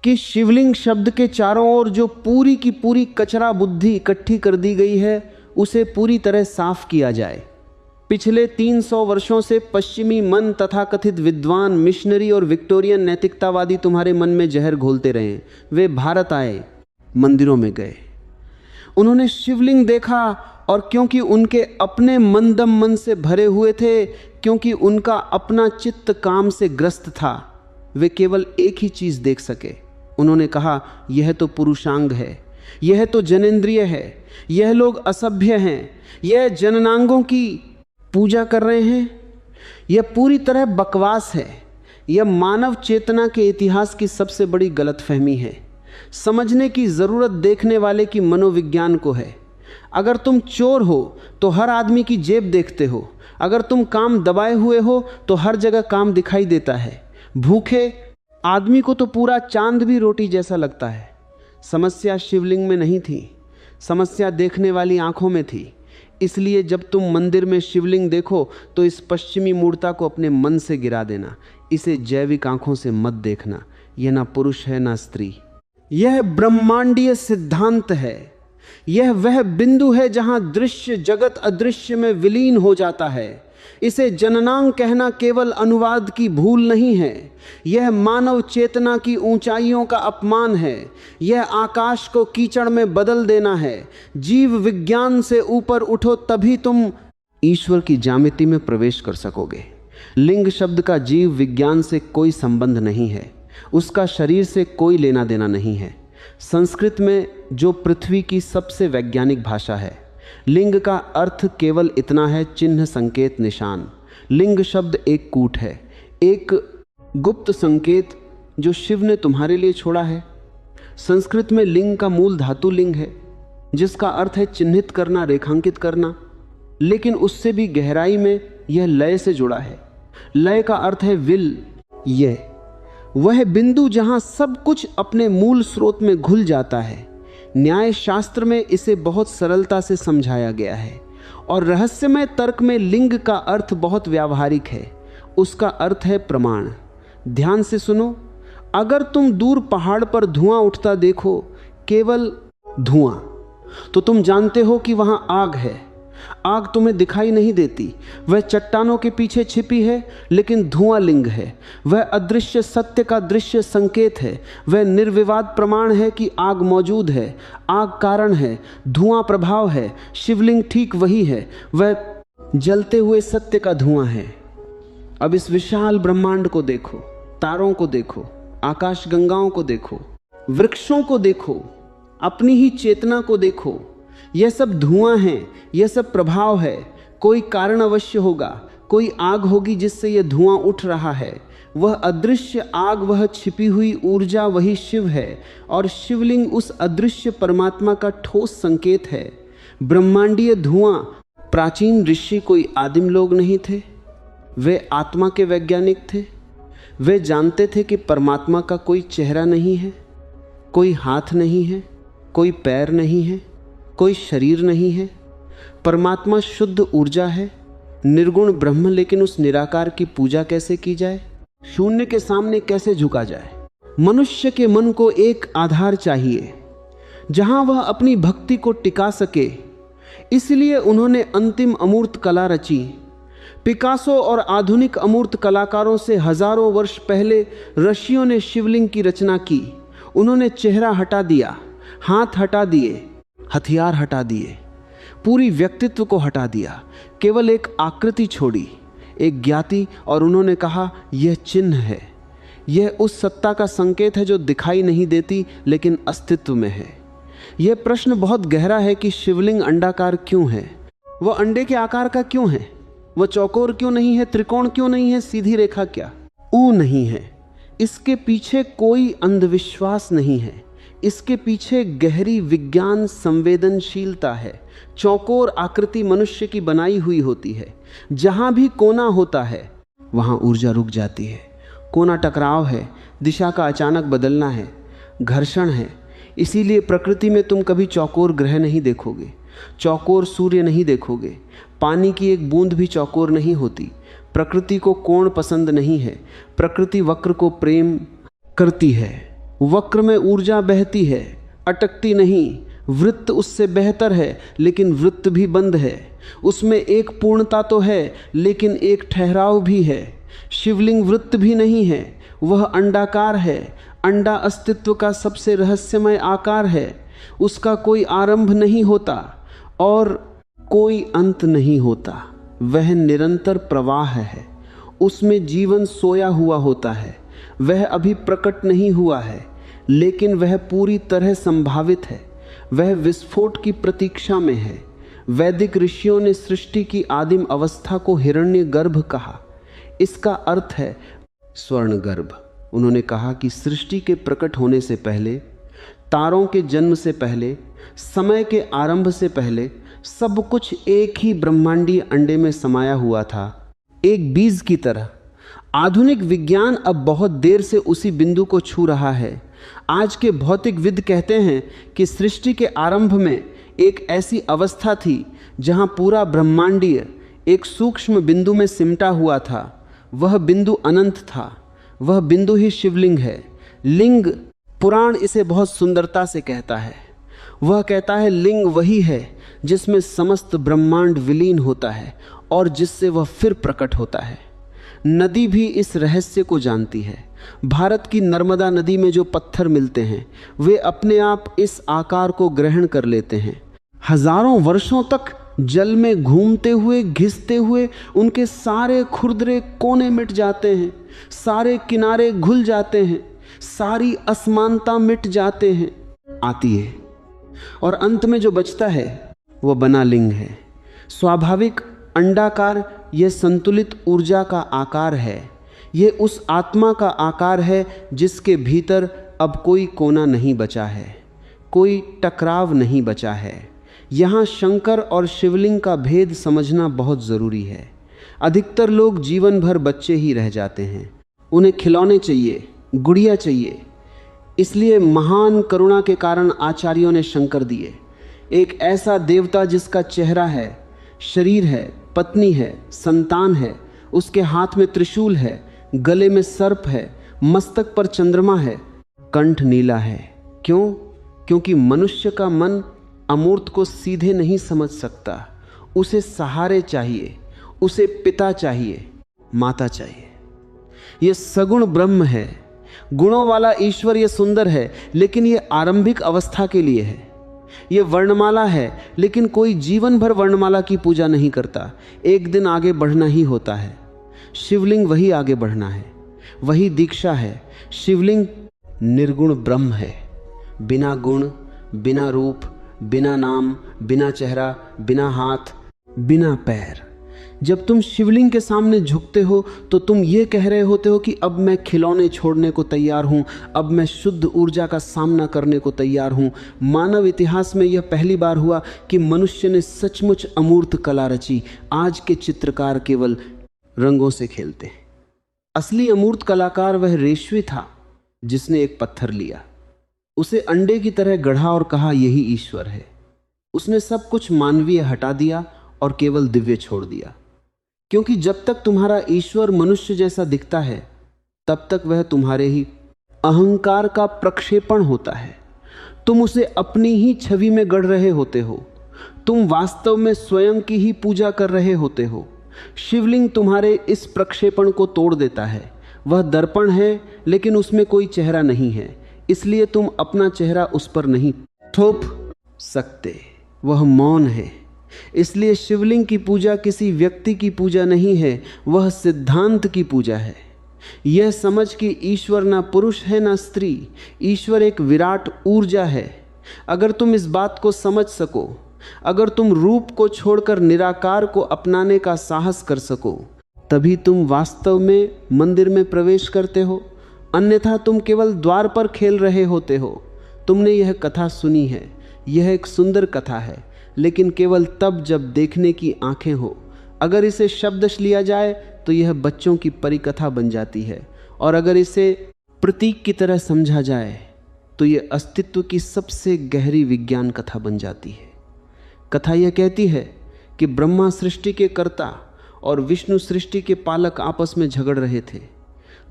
कि शिवलिंग शब्द के चारों ओर जो पूरी की पूरी कचरा बुद्धि इकट्ठी कर दी गई है उसे पूरी तरह साफ किया जाए। पिछले 300 वर्षों से पश्चिमी मन तथाकथित विद्वान, मिशनरी और विक्टोरियन नैतिकतावादी तुम्हारे मन में जहर घोलते रहे। वे भारत आए, मंदिरों में गए, उन्होंने शिवलिंग देखा और क्योंकि उनके अपने मंदम मन से भरे हुए थे, क्योंकि उनका अपना चित्त काम से ग्रस्त था, वे केवल एक ही चीज देख सके। उन्होंने कहा, यह तो पुरुषांग है, यह तो जनेंद्रिय है, यह लोग असभ्य हैं, यह जननांगों की पूजा कर रहे हैं, यह पूरी तरह बकवास है, यह मानव चेतना के इतिहास की सबसे बड़ी गलतफहमी है। समझने की जरूरत देखने वाले की मनोविज्ञान को है। अगर तुम चोर हो तो हर आदमी की जेब देखते हो, अगर तुम काम दबाए हुए हो तो हर जगह काम दिखाई देता है। भूखे आदमी को तो पूरा चांद भी रोटी जैसा लगता है। समस्या शिवलिंग में नहीं थी, समस्या देखने वाली आंखों में थी। इसलिए जब तुम मंदिर में शिवलिंग देखो तो इस पश्चिमी मूर्ता को अपने मन से गिरा देना। इसे जैविक आंखों से मत देखना। यह ना पुरुष है ना स्त्री, यह ब्रह्मांडीय सिद्धांत है। यह वह बिंदु है जहां दृश्य जगत अदृश्य में विलीन हो जाता है। इसे जननांग कहना केवल अनुवाद की भूल नहीं है, यह मानव चेतना की ऊंचाइयों का अपमान है। यह आकाश को कीचड़ में बदल देना है। जीव विज्ञान से ऊपर उठो, तभी तुम ईश्वर की ज्यामिति में प्रवेश कर सकोगे। लिंग शब्द का जीव विज्ञान से कोई संबंध नहीं है, उसका शरीर से कोई लेना देना नहीं है। संस्कृत में जो पृथ्वी की सबसे वैज्ञानिक भाषा है, लिंग का अर्थ केवल इतना है, चिन्ह, संकेत, निशान। लिंग शब्द एक कूट है, एक गुप्त संकेत जो शिव ने तुम्हारे लिए छोड़ा है। संस्कृत में लिंग का मूल धातु लिंग है, जिसका अर्थ है चिन्हित करना, रेखांकित करना, लेकिन उससे भी गहराई में यह लय से जुड़ा है। लय का अर्थ है विल। यह वह बिंदु जहां सब कुछ अपने मूल स्रोत में घुल जाता है। न्याय शास्त्र में इसे बहुत सरलता से समझाया गया है और रहस्यमय तर्क में लिंग का अर्थ बहुत व्यावहारिक है। उसका अर्थ है प्रमाण। ध्यान से सुनो, अगर तुम दूर पहाड़ पर धुआं उठता देखो, केवल धुआं, तो तुम जानते हो कि वहां आग है। आग तुम्हें दिखाई नहीं देती, वह चट्टानों के पीछे छिपी है, लेकिन धुआं लिंग है। वह अदृश्य सत्य का दृश्य संकेत है। वह निर्विवाद प्रमाण है कि आग मौजूद है, आग कारण है, धुआं प्रभाव है। शिवलिंग ठीक वही है, वह जलते हुए सत्य का धुआं है। अब इस विशाल ब्रह्मांड को देखो, तारों को देखो, आकाश गंगाओं को देखो, वृक्षों को देखो, अपनी ही चेतना को देखो। यह सब धुआं है, यह सब प्रभाव है। कोई कारण अवश्य होगा, कोई आग होगी जिससे यह धुआं उठ रहा है। वह अदृश्य आग, वह छिपी हुई ऊर्जा, वही शिव है। और शिवलिंग उस अदृश्य परमात्मा का ठोस संकेत है। ब्रह्मांडीय धुआं। प्राचीन ऋषि कोई आदिम लोग नहीं थे, वे आत्मा के वैज्ञानिक थे। वे जानते थे कि परमात्मा का कोई चेहरा नहीं है, कोई हाथ नहीं है, कोई पैर नहीं है, कोई शरीर नहीं है। परमात्मा शुद्ध ऊर्जा है, निर्गुण ब्रह्म। लेकिन उस निराकार की पूजा कैसे की जाए, शून्य के सामने कैसे झुका जाए? मनुष्य के मन को एक आधार चाहिए जहां वह अपनी भक्ति को टिका सके। इसलिए उन्होंने अंतिम अमूर्त कला रची। पिकासो और आधुनिक अमूर्त कलाकारों से हजारों वर्ष पहले ऋषियों ने शिवलिंग की रचना की। उन्होंने चेहरा हटा दिया, हाथ हटा दिए, हथियार हटा दिए, पूरी व्यक्तित्व को हटा दिया, केवल एक आकृति छोड़ी, एक ज्ञाति। और उन्होंने कहा, यह चिन्ह है, यह उस सत्ता का संकेत है जो दिखाई नहीं देती लेकिन अस्तित्व में है। यह प्रश्न बहुत गहरा है कि शिवलिंग अंडाकार क्यों है? वह अंडे के आकार का क्यों है? वह चौकोर क्यों नहीं है? त्रिकोण क्यों नहीं है? सीधी रेखा क्या ऊ नहीं है? इसके पीछे कोई अंधविश्वास नहीं है, इसके पीछे गहरी विज्ञान संवेदनशीलता है। चौकोर आकृति मनुष्य की बनाई हुई होती है। जहां भी कोना होता है वहां ऊर्जा रुक जाती है। कोना टकराव है, दिशा का अचानक बदलना है, घर्षण है। इसीलिए प्रकृति में तुम कभी चौकोर ग्रह नहीं देखोगे, चौकोर सूर्य नहीं देखोगे। पानी की एक बूंद भी चौकोर नहीं होती। प्रकृति को कोण पसंद नहीं है, प्रकृति वक्र को प्रेम करती है। वक्र में ऊर्जा बहती है, अटकती नहीं। वृत्त उससे बेहतर है, लेकिन वृत्त भी बंद है। उसमें एक पूर्णता तो है, लेकिन एक ठहराव भी है। शिवलिंग वृत्त भी नहीं है, वह अंडाकार है। अंडा अस्तित्व का सबसे रहस्यमय आकार है। उसका कोई आरंभ नहीं होता और कोई अंत नहीं होता। वह निरंतर प्रवाह है। उसमें जीवन सोया हुआ होता है। वह अभी प्रकट नहीं हुआ है, लेकिन वह पूरी तरह संभावित है। वह विस्फोट की प्रतीक्षा में है। वैदिक ऋषियों ने सृष्टि की आदिम अवस्था को हिरण्यगर्भ कहा। इसका अर्थ है स्वर्णगर्भ। उन्होंने कहा कि सृष्टि के प्रकट होने से पहले, तारों के जन्म से पहले, समय के आरंभ से पहले सब कुछ एक ही ब्रह्मांडीय अंडे में समाया हुआ था, एक बीज की तरह। आधुनिक विज्ञान अब बहुत देर से उसी बिंदु को छू रहा है। आज के भौतिकविद कहते हैं कि सृष्टि के आरंभ में एक ऐसी अवस्था थी जहां पूरा ब्रह्मांडीय एक सूक्ष्म बिंदु में सिमटा हुआ था। वह बिंदु अनंत था। वह बिंदु ही शिवलिंग है। लिंग, पुराण इसे बहुत सुंदरता से कहता है। वह कहता है लिंग वही है जिसमें समस्त ब्रह्मांड विलीन होता है और जिससे वह फिर प्रकट होता है। नदी भी इस रहस्य को जानती है। भारत की नर्मदा नदी में जो पत्थर मिलते हैं वे अपने आप इस आकार को ग्रहण कर लेते हैं। हजारों वर्षों तक जल में घूमते हुए, घिसते हुए उनके सारे खुरदरे कोने मिट जाते हैं, सारे किनारे घुल जाते हैं, सारी असमानता मिट जाते हैं, आती है, और अंत में जो बचता है वह बना लिंग है। स्वाभाविक अंडाकार यह संतुलित ऊर्जा का आकार है। यह उस आत्मा का आकार है जिसके भीतर अब कोई कोना नहीं बचा है, कोई टकराव नहीं बचा है। यहाँ शंकर और शिवलिंग का भेद समझना बहुत ज़रूरी है। अधिकतर लोग जीवन भर बच्चे ही रह जाते हैं। उन्हें खिलौने चाहिए, गुड़िया चाहिए। इसलिए महान करुणा के कारण आचार्यों ने शंकर दिए, एक ऐसा देवता जिसका चेहरा है, शरीर है, पत्नी है, संतान है, उसके हाथ में त्रिशूल है, गले में सर्प है, मस्तक पर चंद्रमा है, कंठ नीला है। क्यों? क्योंकि मनुष्य का मन अमूर्त को सीधे नहीं समझ सकता। उसे सहारे चाहिए, उसे पिता चाहिए, माता चाहिए। यह सगुण ब्रह्म है, गुणों वाला ईश्वर। यह सुंदर है, लेकिन यह आरंभिक अवस्था के लिए है। यह वर्णमाला है, लेकिन कोई जीवन भर वर्णमाला की पूजा नहीं करता। एक दिन आगे बढ़ना ही होता है। शिवलिंग वही आगे बढ़ना है, वही दीक्षा है। शिवलिंग निर्गुण ब्रह्म है, बिना गुण, बिना रूप, बिना नाम, बिना चेहरा, बिना हाथ, बिना पैर। जब तुम शिवलिंग के सामने झुकते हो तो तुम ये कह रहे होते हो कि अब मैं खिलौने छोड़ने को तैयार हूँ, अब मैं शुद्ध ऊर्जा का सामना करने को तैयार हूँ। मानव इतिहास में यह पहली बार हुआ कि मनुष्य ने सचमुच अमूर्त कला रची। आज के चित्रकार केवल रंगों से खेलते हैं। असली अमूर्त कलाकार वह रेशवी था जिसने एक पत्थर लिया, उसे अंडे की तरह गढ़ा और कहा यही ईश्वर है। उसने सब कुछ मानवीय हटा दिया और केवल दिव्य छोड़ दिया। क्योंकि जब तक तुम्हारा ईश्वर मनुष्य जैसा दिखता है तब तक वह तुम्हारे ही अहंकार का प्रक्षेपण होता है। तुम उसे अपनी ही छवि में गढ़ रहे होते हो। तुम वास्तव में स्वयं की ही पूजा कर रहे होते हो। शिवलिंग तुम्हारे इस प्रक्षेपण को तोड़ देता है। वह दर्पण है, लेकिन उसमें कोई चेहरा नहीं है, इसलिए तुम अपना चेहरा उस पर नहीं थोप सकते। वह मौन है। इसलिए शिवलिंग की पूजा किसी व्यक्ति की पूजा नहीं है, वह सिद्धांत की पूजा है। यह समझ कि ईश्वर ना पुरुष है ना स्त्री, ईश्वर एक विराट ऊर्जा है। अगर तुम इस बात को समझ सको, अगर तुम रूप को छोड़कर निराकार को अपनाने का साहस कर सको, तभी तुम वास्तव में मंदिर में प्रवेश करते हो। अन्यथा तुम केवल द्वार पर खेल रहे होते हो। तुमने यह कथा सुनी है, यह एक सुंदर कथा है, लेकिन केवल तब जब देखने की आंखें हो। अगर इसे शब्दश लिया जाए तो यह बच्चों की परिकथा बन जाती है, और अगर इसे प्रतीक की तरह समझा जाए तो यह अस्तित्व की सबसे गहरी विज्ञान कथा बन जाती है। कथा यह कहती है कि ब्रह्मा सृष्टि के कर्ता और विष्णु सृष्टि के पालक आपस में झगड़ रहे थे।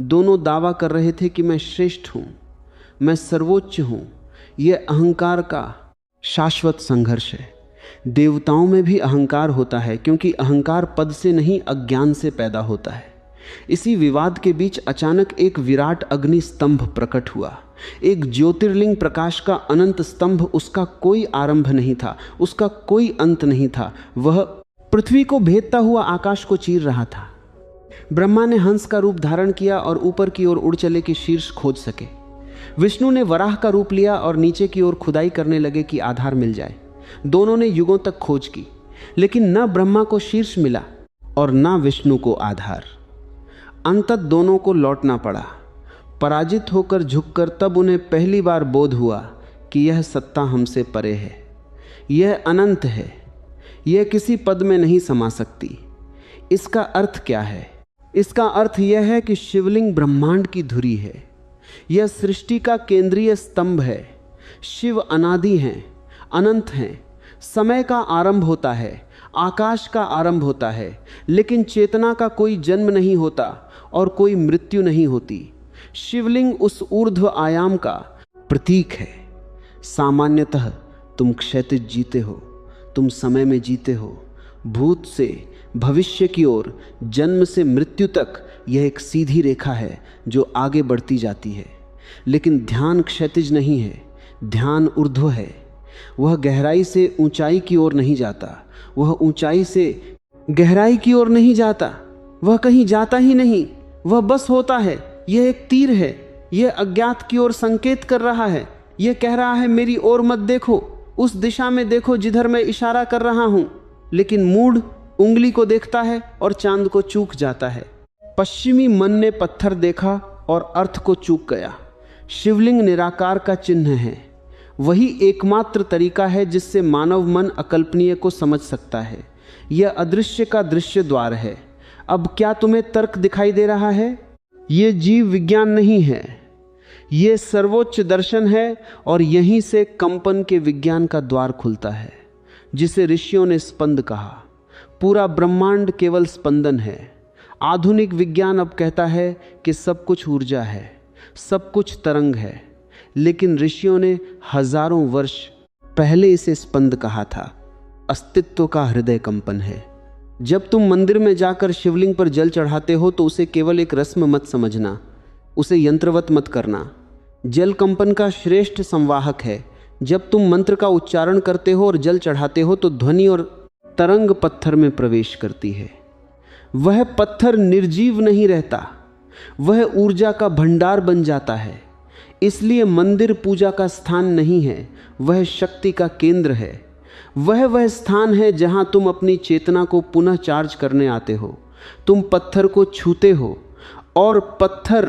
दोनों दावा कर रहे थे कि मैं श्रेष्ठ हूँ, मैं सर्वोच्च हूं, यह अहंकार का शाश्वत संघर्ष है। देवताओं में भी अहंकार होता है, क्योंकि अहंकार पद से नहीं अज्ञान से पैदा होता है। इसी विवाद के बीच अचानक एक विराट अग्नि स्तंभ प्रकट हुआ, एक ज्योतिर्लिंग प्रकाश का अनंत स्तंभ। उसका कोई आरंभ नहीं था, उसका कोई अंत नहीं था। वह पृथ्वी को भेदता हुआ आकाश को चीर रहा था। ब्रह्मा ने हंस का रूप धारण किया और ऊपर की ओर उड़ चले कि शीर्ष खोज सके। विष्णु ने वराह का रूप लिया और नीचे की ओर खुदाई करने लगे कि आधार मिल जाए। दोनों ने युगों तक खोज की, लेकिन न ब्रह्मा को शीर्ष मिला और न विष्णु को आधार। अंतत दोनों को लौटना पड़ा। पराजित होकर झुककर तब उन्हें पहली बार बोध हुआ कि यह सत्ता हमसे परे है, यह अनंत है, यह किसी पद में नहीं समा सकती। इसका अर्थ क्या है? इसका अर्थ यह है कि शिवलिंग ब्रह्मांड की धुरी है, यह सृष्टि का केंद्रीय स्तंभ है। शिव अनादि हैं, अनंत हैं। समय का आरंभ होता है, आकाश का आरंभ होता है, लेकिन चेतना का कोई जन्म नहीं होता और कोई मृत्यु नहीं होती। शिवलिंग उस ऊर्ध्व आयाम का प्रतीक है। सामान्यतः तुम क्षैतिज जीते हो, तुम समय में जीते हो, भूत से भविष्य की ओर, जन्म से मृत्यु तक यह एक सीधी रेखा है जो आगे बढ़ती जाती है। लेकिन ध्यान क्षैतिज नहीं है, ध्यान ऊर्ध्व है। वह गहराई से ऊंचाई की ओर नहीं जाता, वह ऊंचाई से गहराई की ओर नहीं जाता, वह कहीं जाता ही नहीं, वह बस होता है। यह एक तीर है, यह अज्ञात की ओर संकेत कर रहा है। यह कह रहा है मेरी ओर मत देखो, उस दिशा में देखो जिधर मैं इशारा कर रहा हूं। लेकिन मूढ़ उंगली को देखता है और चांद को चूक जाता है। पश्चिमी मन ने पत्थर देखा और अर्थ को चूक गया। शिवलिंग निराकार का चिन्ह है। वही एकमात्र तरीका है जिससे मानव मन अकल्पनीय को समझ सकता है। यह अदृश्य का दृश्य द्वार है। अब क्या तुम्हें तर्क दिखाई दे रहा है? यह जीव विज्ञान नहीं है, यह सर्वोच्च दर्शन है। और यहीं से कंपन के विज्ञान का द्वार खुलता है, जिसे ऋषियों ने स्पंद कहा। पूरा ब्रह्मांड केवल स्पंदन है। आधुनिक विज्ञान अब कहता है कि सब कुछ ऊर्जा है, सब कुछ तरंग है, लेकिन ऋषियों ने हजारों वर्ष पहले इसे स्पंद कहा था। अस्तित्व का हृदय कंपन है। जब तुम मंदिर में जाकर शिवलिंग पर जल चढ़ाते हो तो उसे केवल एक रस्म मत समझना, उसे यंत्रवत मत करना। जल कंपन का श्रेष्ठ संवाहक है। जब तुम मंत्र का उच्चारण करते हो और जल चढ़ाते हो तो ध्वनि और तरंग पत्थर में प्रवेश करती है। वह पत्थर निर्जीव नहीं रहता, वह ऊर्जा का भंडार बन जाता है। इसलिए मंदिर पूजा का स्थान नहीं है, वह शक्ति का केंद्र है। वह स्थान है जहां तुम अपनी चेतना को पुनः चार्ज करने आते हो। तुम पत्थर को छूते हो और पत्थर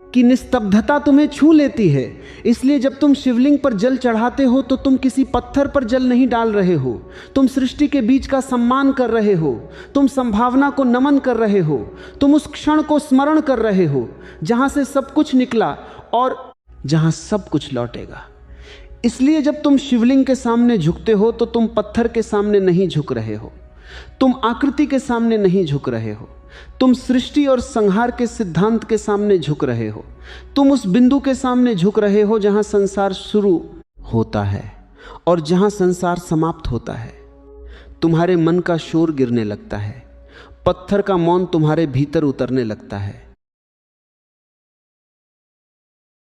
की निस्तब्धता तुम्हें छू लेती है। इसलिए जब तुम शिवलिंग पर जल चढ़ाते हो तो तुम किसी पत्थर पर जल नहीं डाल रहे हो, तुम सृष्टि के बीच का सम्मान कर रहे हो, तुम संभावना को नमन कर रहे हो, तुम उस क्षण को स्मरण कर रहे हो जहां से सब कुछ निकला और जहां सब कुछ लौटेगा। इसलिए जब तुम शिवलिंग के सामने झुकते हो तो तुम पत्थर के सामने नहीं झुक रहे हो, तुम आकृति के सामने नहीं झुक रहे हो, तुम सृष्टि और संहार के सिद्धांत के सामने झुक रहे हो। तुम उस बिंदु के सामने झुक रहे हो जहां संसार शुरू होता है और जहां संसार समाप्त होता है। तुम्हारे मन का शोर गिरने लगता है, पत्थर का मौन तुम्हारे भीतर उतरने लगता है।